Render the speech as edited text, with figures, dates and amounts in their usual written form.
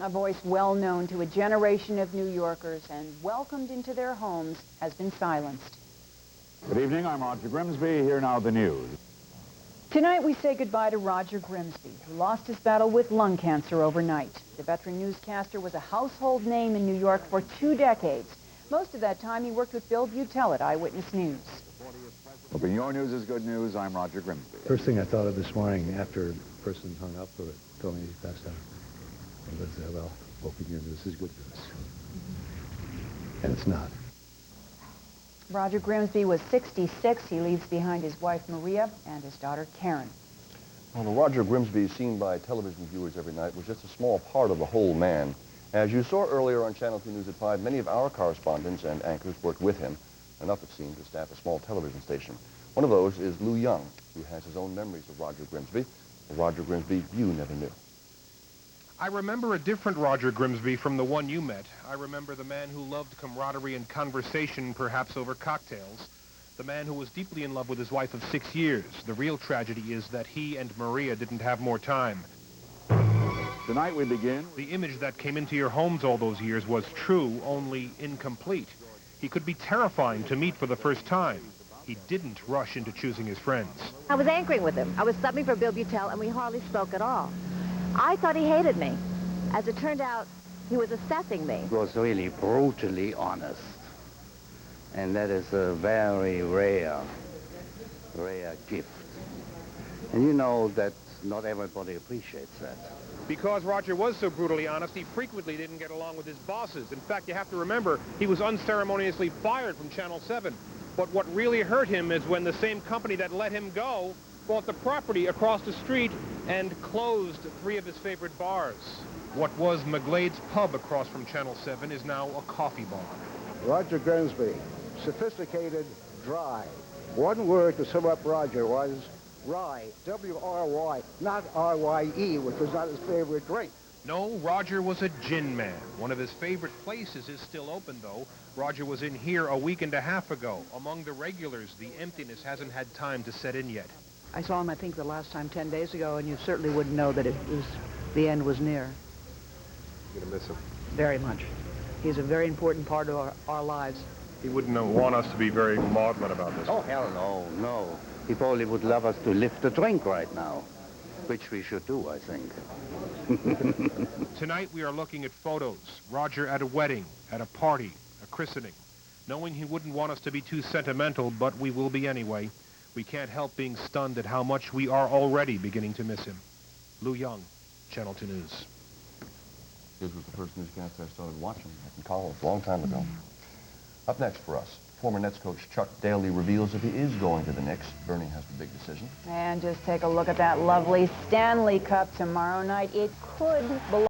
A voice well known to a generation of New Yorkers and welcomed into their homes has been silenced. Good evening, I'm Roger Grimsby. Here now the news. Tonight we say goodbye to Roger Grimsby, who lost his battle with lung cancer overnight. The veteran newscaster was a household name in New York for 2 decades. Most of that time he worked with Bill Butell at Eyewitness News. Hoping your news is good news, I'm Roger Grimsby. First thing I thought of this morning after the person hung up or told me he passed out was, well, hoping your news is good news. And it's not. Roger Grimsby was 66. He leaves behind his wife Maria and his daughter Karen. Well, the Roger Grimsby seen by television viewers every night was just a small part of the whole man. As you saw earlier on Channel 2 News at 5, many of our correspondents and anchors worked with him, enough it seemed to staff a small television station. One of those is Lou Young, who has his own memories of Roger Grimsby, the Roger Grimsby you never knew. I remember a different Roger Grimsby from the one you met. I remember the man who loved camaraderie and conversation, perhaps over cocktails. The man who was deeply in love with his wife of 6 years. The real tragedy is that he and Maria didn't have more time. Tonight we begin. The image that came into your homes all those years was true, only incomplete. He could be terrifying to meet for the first time. He didn't rush into choosing his friends. I was anchoring with him. I was subbing for Bill Butell, and we hardly spoke at all. I thought he hated me. As it turned out, he was assessing me. He was really brutally honest. And that is a very rare gift. And you know that not everybody appreciates that. Because Roger was so brutally honest, he frequently didn't get along with his bosses. In fact, you have to remember, he was unceremoniously fired from Channel 7. But what really hurt him is when the same company that let him go bought the property across the street and closed 3 of his favorite bars. What was McGlade's pub across from Channel 7 is now a coffee bar. Roger Grimsby, sophisticated, dry. One word to sum up Roger was rye, W-R-Y, not R-Y-E, which was not his favorite drink. No, Roger was a gin man. One of his favorite places is still open, though. Roger was in here a week and a half ago. Among the regulars, the emptiness hasn't had time to set in yet. I saw him, I think, the last time 10 days ago, and you certainly wouldn't know that the end was near. You're gonna miss him. Very much. He's a very important part of our lives. He wouldn't want us to be very maudlin about this. Oh, hell no, no. He probably would love us to lift a drink right now, which we should do, I think. Tonight we are looking at photos. Roger at a wedding, at a party, a christening. Knowing he wouldn't want us to be too sentimental, but we will be anyway. We can't help being stunned at how much we are already beginning to miss him. Lou Young, Channel 2 News. His was the first newscast I started watching back in college, a long time ago. Up next for us, former Nets coach Chuck Daly reveals if he is going to the Knicks. Bernie has the big decision. And just take a look at that lovely Stanley Cup tomorrow night. It could belong